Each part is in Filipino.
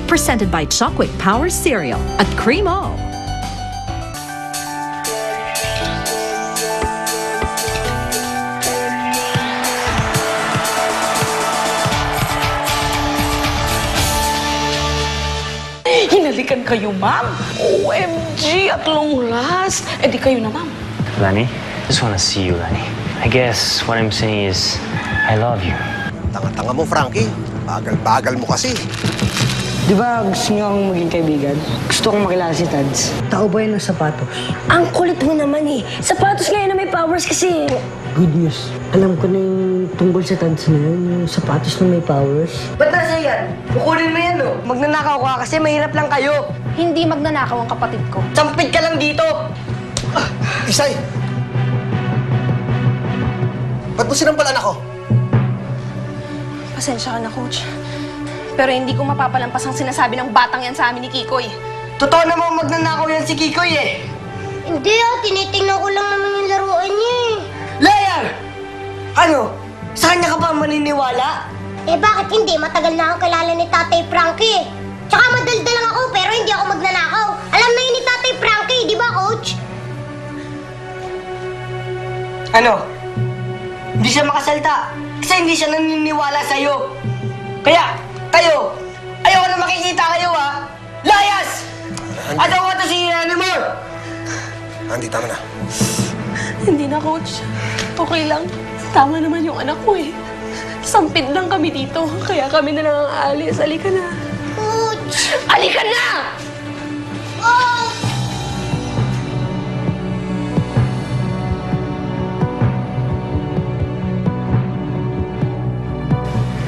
Presented by Chocwick Power Cereal at Cremo. Hinalikan kayo, ma'am. OMG, at long last. Eh di kayo na, ma'am. Lenny, I just want to see you, Lenny. I guess what I'm saying is, I love you. Tanga-tanga mo, Frankie. Bagal-bagal mo kasi. Di ba gusto niyo akong maging kaibigan? Gusto kong makilala si Tads. Tao ba yun ng sapatos? Ang kulit mo naman eh. Sapatos ngayon na may powers kasi. Good news. Alam ko na yung tungkol sa Tads na yun, yung sapatos na may powers. Ba't nasa yan? Kukunin mo yan, no? Magnanakaw ka kasi mahirap lang kayo. Hindi magnanakaw ang kapatid ko. Sampid ka lang dito. Isay! Ba't mo sinampalan ako? Pasensya ka na, Coach. Pero hindi ko mapapalampas ang sinasabi ng batang yan sa amin ni Kikoy. Totoo naman magnanakaw yan si Kikoy eh. Hindi tinitingnan ko lang naman yung laruan niya eh. Liar! Ano? Sa kanya ka ba maniniwala? Eh bakit hindi? Matagal na akong kilala ni Tatay Frankie. Tsaka madaldal lang ako pero hindi ako magnanakaw. Alam na yun ni Tatay Frankie, di ba, Coach? Ano? Hindi siya makasalta kasi hindi siya naniniwala sa'yo. Kaya, kayo, ayoko na makikita kayo ha. Layas! I don't want to see you anymore! Andy, tama na. Hindi na, Coach. Okay lang. Tama naman yung anak ko eh. Sampid lang kami dito. Kaya kami na lang ang aalis. Halika na. Coach! Halika na! Oh!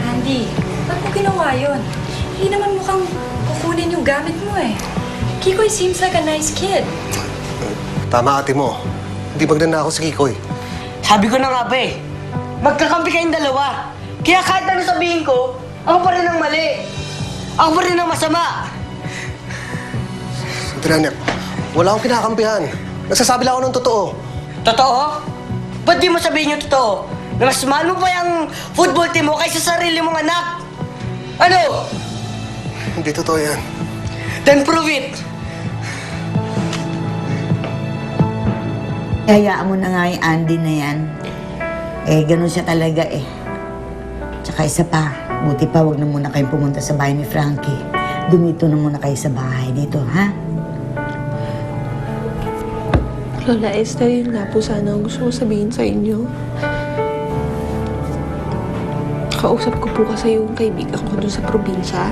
Andy, ba't mo ginawa yun? Hindi naman mukhang kukunin yung gamit mo eh. Kikoy seems like a nice kid. Tama, ate mo. Hindi magnanakaw si Kikoy. Sabi ko na nga ba eh, magkakampi kayong dalawa. Kaya kahit ano sabihin ko, ako pa rin ang mali. Ako pa rin ang masama. Sandali, wala akong kinakampihan. Nagsasabi lang ako ng totoo. Totoo? Ba't di mo sabihin yung totoo? Na mas mahal mo pa yung football team mo kaysa sa sarili mong anak? Ano? Hindi totoo yan. Then prove it! Hayaan mo na nga yung Andy na yan. Eh, ganun siya talaga eh. Tsaka isa pa, buti pa wag na muna kayong pumunta sa bahay ni Frankie. Dumito na muna kayo sa bahay dito, ha? Lola Esther, yun nga po sana ang gusto ko sabihin sa inyo. Kausap ko po kasi yung kaibigan ko doon sa probinsya.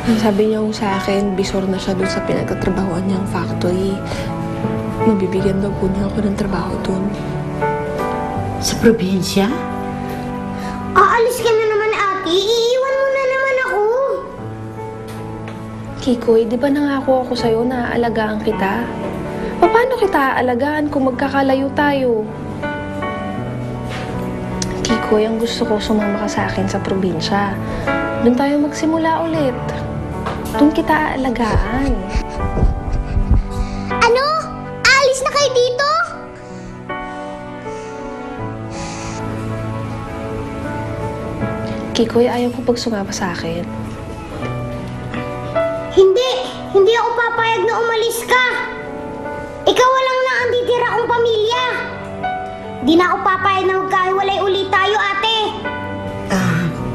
Ang sabi niya sa akin, bisor na siya doon sa pinagtatrabahoan niyang factory. Mabibigyan daw po niya ako ng trabaho doon. Sa probinsya? Aalis ka na naman, ate. Iiwan mo na naman ako. Kikoy, di ba nangako ako sa'yo na aalagaan kita? Paano kita aalagaan kung magkakalayo tayo? Kikoy, ang gusto ko sumama ka sa akin sa probinsya. Doon tayo magsimula ulit. Doon kita aalagaan. Ano? Aalis na kayo dito? Kikoy, ayaw ko pag sumama sa akin. Hindi. Hindi ako papayag na umalis ka. Ikaw lang na ang titira kong pamilya. Di na ako papayag na magkahiwalay ulit tayo, ate.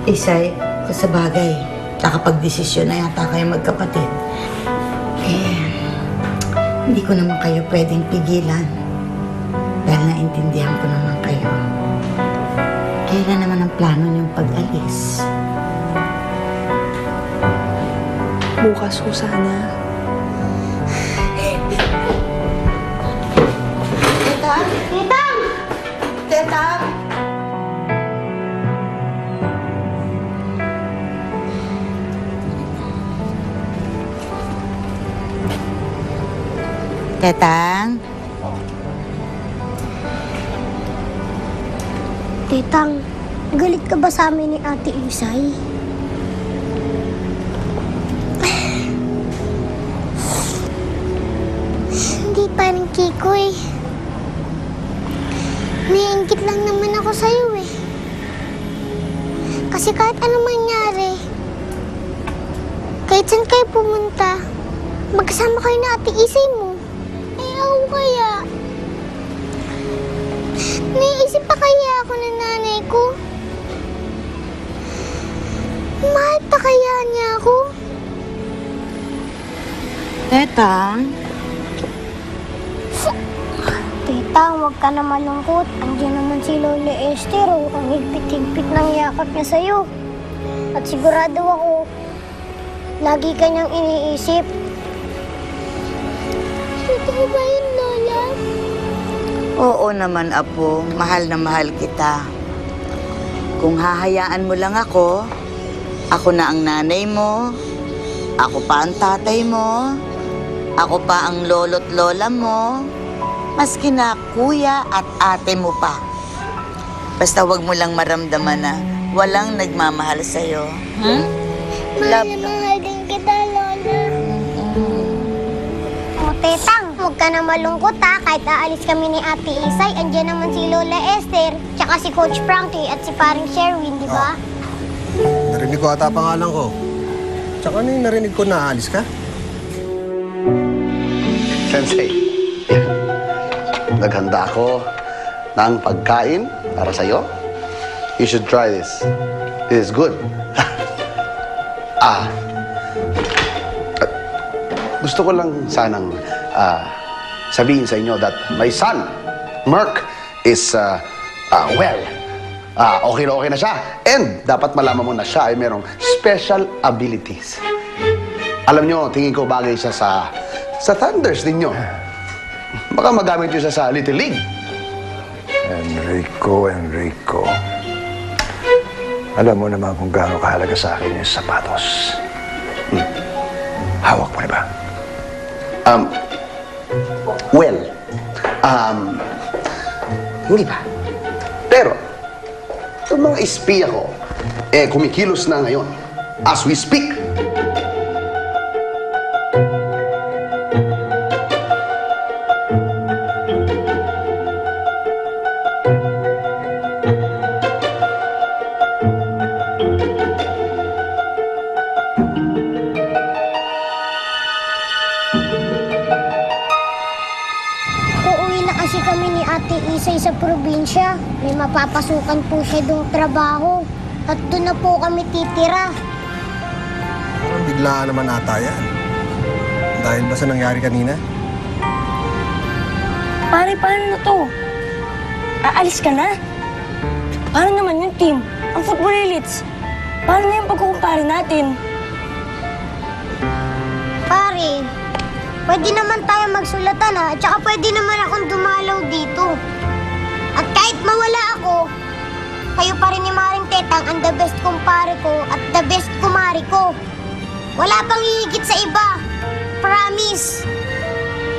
Isay, sa bagay, nakapag-desisyon na yata kayo magkapatid. Eh, hindi ko naman kayo pwedeng pigilan. Dahil naintindihan ko naman kayo. Kailan naman ang plano niyong pag-alis? Bukas ko sana. Tetang! Titang! Tetang! Tetang? Titang, galit ka ba sa amin ni Ate Isay? Hindi pa rin, Kikoy. Naiingit lang naman ako sa'yo eh. Kasi kahit ano mangyari, Kahit saan kayo pumunta, magkasama kayo na Ate Isay mo. Eh, ako kaya. Naiisip pa kaya ako ng nanay ko? Mahal pa kaya niya ako? Tetang, Tita, huwag ka na malungkot. Andiyan naman si Lola Esther, oh. Ang higpit-higpit ng yakap niya sa'yo. At sigurado ako, lagi ka niyang iniisip. Totoo ba yun, Lola? oo naman, Apo. Mahal na mahal kita. Kung hahayaan mo lang ako na ang nanay mo, ako pa ang tatay mo, ako pa ang lolo't lola mo, maski na kuya at ate mo pa. Basta wag mo lang maramdaman na walang nagmamahal sa'yo. Mahal na mahal din kita, Lola. O, Tetang, huwag ka na malungkot ha. Kahit aalis kami ni Ate Isay, andyan naman si Lola Esther, tsaka si Coach Frankie at si paring Sherwin, di ba? Narinig ko ata pangalan ko. Tsaka ano yung narinig ko na aalis ka? Sensei, naghanda ako ng pagkain para sa'yo. You should try this. This is good. Gusto ko lang sanang sabihin sa inyo that my son, Merk, is well. Okay na siya. And dapat malaman mo na siya ay merong special abilities. Alam nyo, tingin ko bagay siya sa Thunders ninyo. Baka magamit nyo siya sa Little League. Enrico. Alam mo naman kung gaano kahalaga sa akin yung sapatos. Hawak mo na ba? Hindi pa. Pero, yung mga espiya ko, kumikilos na ngayon. As we speak. Uuwi na kasi kami ni Ate Isay sa probinsya. May mapapasukan po siya doong trabaho. At doon na po kami titira. Parang biglaan naman ata yan. Dahil ba sa nangyari kanina? Pare, paano na to? Aalis ka na? Paano naman yung team? Ang football elites? Paano na yung pagkukumpare natin? Pare, pwede naman tayo magsulatan ha. At saka pwede naman akong dumalaw dito. At kahit mawala ako, kayo pa rin ni Maring Tetang ang the best kumpare ko at the best kumari ko. Wala pang hihigit sa iba. Promise.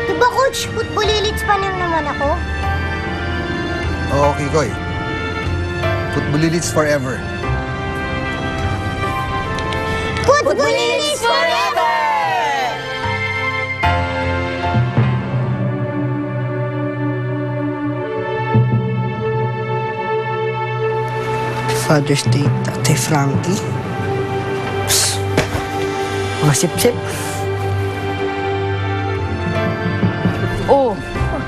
Diba, Coach? Football elites pa rin naman ako. Oo, Kikoy. Football elites forever. Football elites forever! Father's Day, Tatay Frankie. Psst. Mga sip-sip. Oh,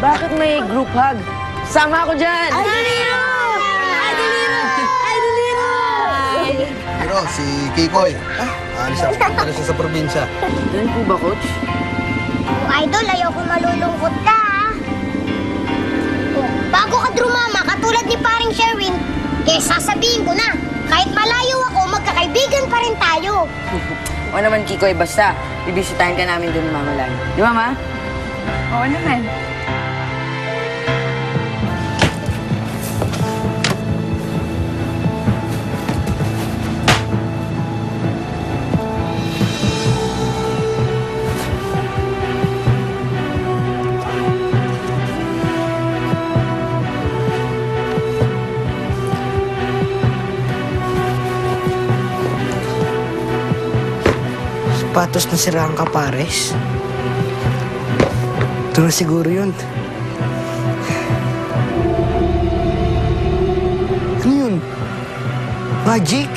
bakit may group hug? Sama ako dyan! Pero si Kikoy, aalis siya sa probinsya. Yan po ba, Coach? Idol, ayoko malulungkot ka, ha? Oh, bago ka drumama, katulad ni paring Sherwin, kaya sasabihin ko na, kahit malayo ako, magkakaibigan pa rin tayo. O naman, Kikoy, basta bibisitahin ka namin doon ni Mama Lani. Di ba, Ma? Oo naman. Sapatos na sirang kapares. Ito na siguro yun. Ano yun? Magic?